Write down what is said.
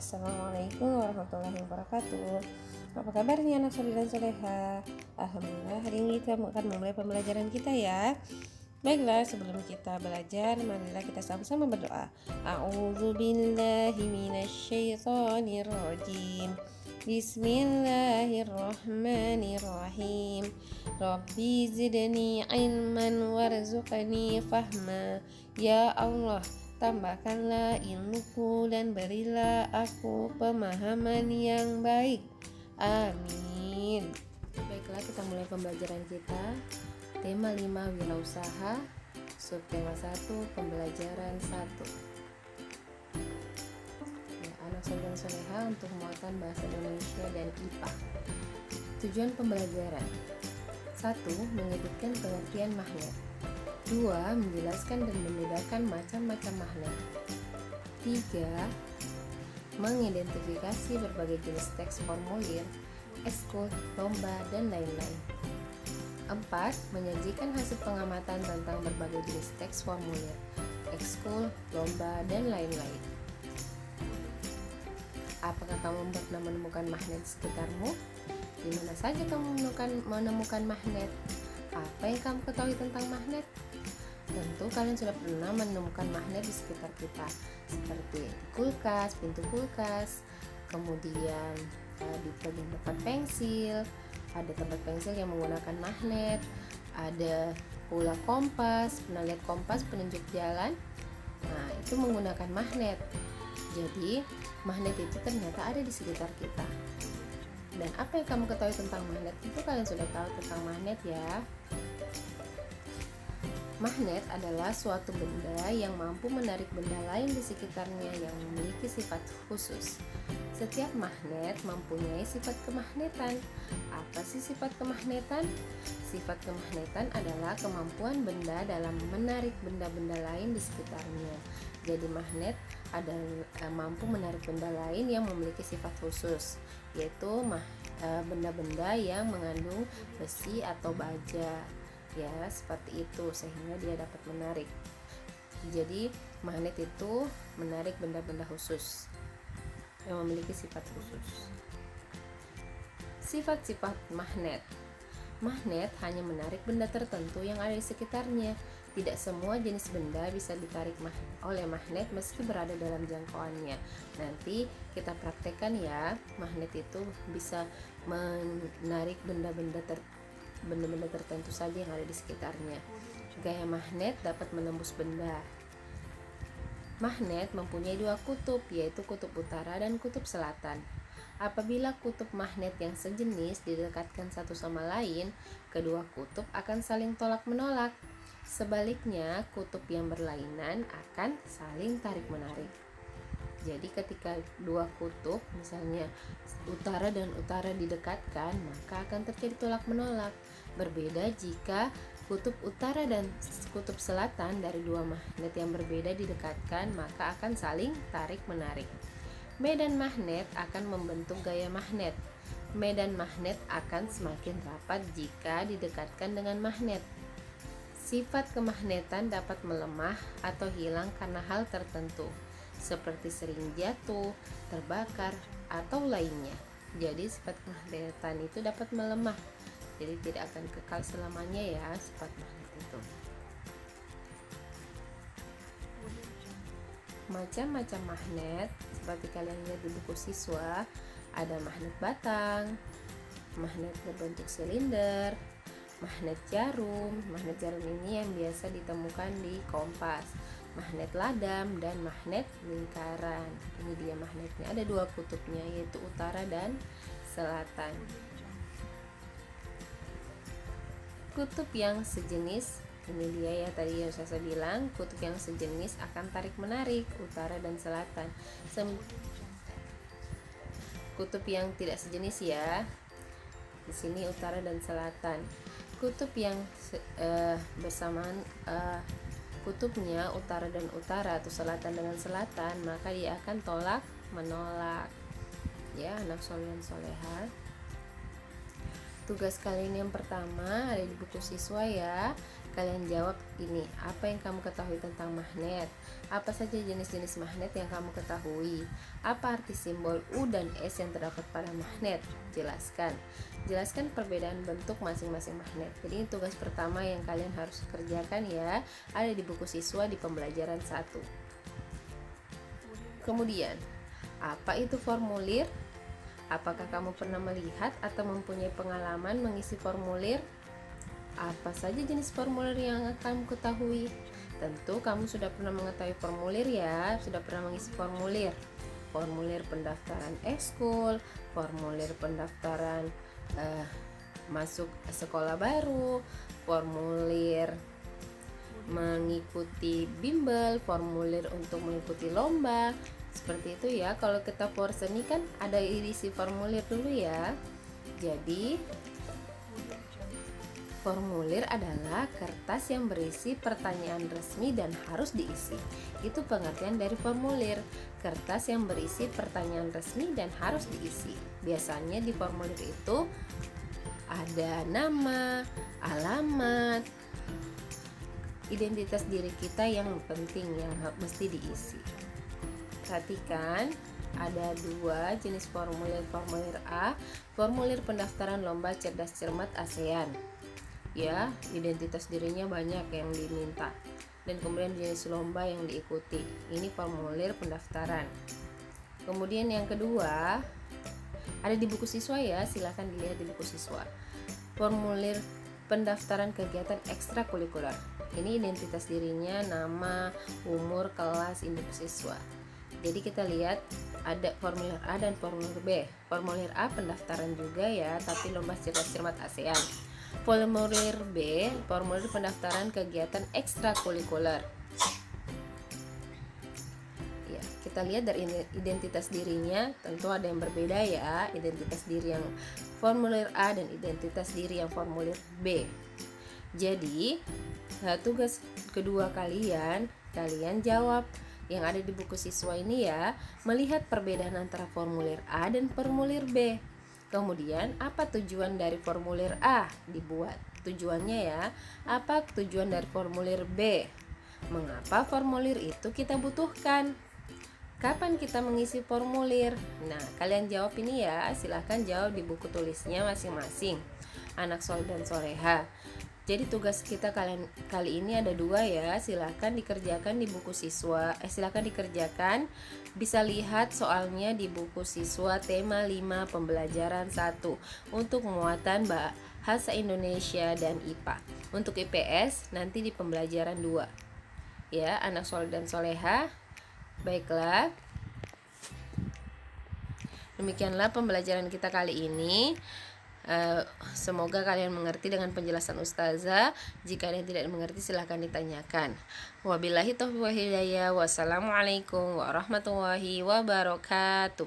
Assalamualaikum warahmatullahi wabarakatuh. Apa kabarnya anak soleh dan soleha? Alhamdulillah, hari ini kita akan memulai pembelajaran kita ya. Baiklah, sebelum kita belajar, marilah kita sama-sama berdoa. A'udzubillahi minasyaitonirrajim. Bismillahirrahmanirrahim. Rabbi zidni ilman warzuqni fahma. Ya Allah, tambahkanlah ilmuku dan berilah aku pemahaman yang baik. Amin. Baiklah, kita mulai pembelajaran kita. Tema 5 wirausaha, subtema 1 pembelajaran 1. Ya, anak soleh dan soleha untuk muatan bahasa Indonesia dan IPA. Tujuan pembelajaran: 1. Menyebutkan pengertian magnet. 2. Menjelaskan dan membedakan macam-macam magnet. 3. Mengidentifikasi berbagai jenis teks formulir, ekskul, lomba, dan lain-lain. 4. Menyajikan hasil pengamatan tentang berbagai jenis teks formulir, ekskul, lomba, dan lain-lain. Apakah kamu pernah menemukan magnet di sekitarmu? Di mana saja kamu menemukan magnet? Apa yang kamu ketahui tentang magnet? Tentu kalian sudah pernah menemukan magnet di sekitar kita, seperti di kulkas, pintu kulkas, kemudian di bagian tempat pensil, ada tempat pensil yang menggunakan magnet, ada pula kompas, pernah lihat kompas penunjuk jalan? Nah, itu menggunakan magnet. Jadi, magnet itu ternyata ada di sekitar kita. Dan apa yang kamu ketahui tentang magnet? Itu kalian sudah tahu tentang magnet ya. Magnet adalah suatu benda yang mampu menarik benda lain di sekitarnya yang memiliki sifat khusus. Setiap magnet mempunyai sifat kemagnetan. Apa sih sifat kemagnetan? Sifat kemagnetan adalah kemampuan benda dalam menarik benda-benda lain di sekitarnya. Jadi magnet adalah mampu menarik benda lain yang memiliki sifat khusus, yaitu benda-benda yang mengandung besi atau baja. Ya, seperti itu, sehingga dia dapat menarik. Jadi magnet itu menarik benda-benda khusus yang memiliki sifat khusus. Sifat-sifat magnet. Magnet hanya menarik benda tertentu yang ada di sekitarnya. Tidak semua jenis benda bisa ditarik oleh magnet meski berada dalam jangkauannya. Nanti kita praktekkan ya, magnet itu bisa menarik benda-benda tertentu saja yang ada di sekitarnya. Gaya magnet dapat menembus benda. Magnet mempunyai dua kutub, yaitu kutub utara dan kutub selatan. Apabila kutub magnet yang sejenis didekatkan satu sama lain, kedua kutub akan saling tolak-menolak. Sebaliknya, kutub yang berlainan akan saling tarik-menarik. Jadi ketika dua kutub, misalnya utara dan utara didekatkan, maka akan terjadi tolak-menolak. Berbeda jika kutub utara dan kutub selatan dari dua magnet yang berbeda didekatkan, maka akan saling tarik-menarik. Medan magnet akan membentuk gaya magnet. Medan magnet akan semakin rapat jika didekatkan dengan magnet. Sifat kemagnetan dapat melemah atau hilang karena hal tertentu, seperti sering jatuh, terbakar, atau lainnya. Jadi sifat kemagnetan itu dapat melemah, jadi tidak akan kekal selamanya ya sifat magnet itu. Macam-macam magnet, seperti kalian lihat di buku siswa, ada magnet batang, magnet berbentuk silinder, magnet jarum. Magnet jarum ini yang biasa ditemukan di kompas, magnet ladam, dan magnet lingkaran. Ini dia magnetnya, ada dua kutubnya, yaitu utara dan selatan. Kutub yang sejenis, ini dia ya, tadi yang saya bilang, kutub yang sejenis akan tarik-menarik utara dan selatan. Kutub yang tidak sejenis ya, di sini utara dan selatan. Kutub yang bersamaan kutubnya utara dan utara atau selatan dengan selatan, maka dia akan tolak menolak. Ya, anak soleh dan soleha. Tugas kalian yang pertama ada di buku siswa ya. Kalian jawab ini, apa yang kamu ketahui tentang magnet? Apa saja jenis-jenis magnet yang kamu ketahui? Apa arti simbol U dan S yang terdapat pada magnet? Jelaskan. Jelaskan perbedaan bentuk masing-masing magnet. Jadi ini tugas pertama yang kalian harus kerjakan ya, ada di buku siswa di pembelajaran 1. Kemudian, apa itu formulir? Apakah kamu pernah melihat atau mempunyai pengalaman mengisi formulir? Apa saja jenis formulir yang kamu ketahui? Tentu kamu sudah pernah mengetahui formulir ya, sudah pernah mengisi formulir. Formulir pendaftaran ekskul, formulir pendaftaran masuk sekolah baru, formulir mengikuti bimbel, formulir untuk mengikuti lomba. Seperti itu ya. Kalau kita porseni kan ada isi formulir dulu ya. Jadi formulir adalah kertas yang berisi pertanyaan resmi dan harus diisi. Itu pengertian dari formulir. Kertas yang berisi pertanyaan resmi dan harus diisi. Biasanya di formulir itu ada nama, alamat, identitas diri kita yang penting yang mesti diisi. Perhatikan, ada 2 jenis formulir. Formulir A, formulir pendaftaran lomba cerdas cermat ASEAN. Ya, identitas dirinya banyak yang diminta. Dan kemudian jenis lomba yang diikuti. Ini formulir pendaftaran. Kemudian yang kedua, ada di buku siswa ya, silahkan dilihat di buku siswa. Formulir pendaftaran kegiatan ekstrakurikuler. Ini identitas dirinya, nama, umur, kelas, induk siswa. Jadi kita lihat ada formulir A dan formulir B. Formulir A pendaftaran juga ya, tapi lomba cerdas cermat ASEAN. Formulir B, formulir pendaftaran kegiatan ekstrakurikuler. Ya, kita lihat dari identitas dirinya, tentu ada yang berbeda ya, identitas diri yang formulir A dan identitas diri yang formulir B. Jadi, tugas kedua kalian jawab yang ada di buku siswa ini ya, melihat perbedaan antara formulir A dan formulir B. Kemudian, apa tujuan dari formulir A dibuat? Tujuannya ya, apa tujuan dari formulir B? Mengapa formulir itu kita butuhkan? Kapan kita mengisi formulir? Nah, kalian jawab ini ya, silahkan jawab di buku tulisnya masing-masing. Anak Soleh dan Soleha. Jadi tugas kita kali ini ada 2 ya, silahkan dikerjakan di buku siswa. Silahkan dikerjakan, bisa lihat soalnya di buku siswa tema 5 pembelajaran 1 untuk muatan bahasa Indonesia dan IPA. Untuk IPS nanti di pembelajaran 2. Ya, anak Soleh dan Soleha. Baiklah. Demikianlah pembelajaran kita kali ini. Semoga kalian mengerti dengan penjelasan ustazah. Jika ada yang tidak mengerti silahkan ditanyakan. Wabillahi taufiq wal hidayah. Wassalamualaikum warahmatullahi wabarakatuh.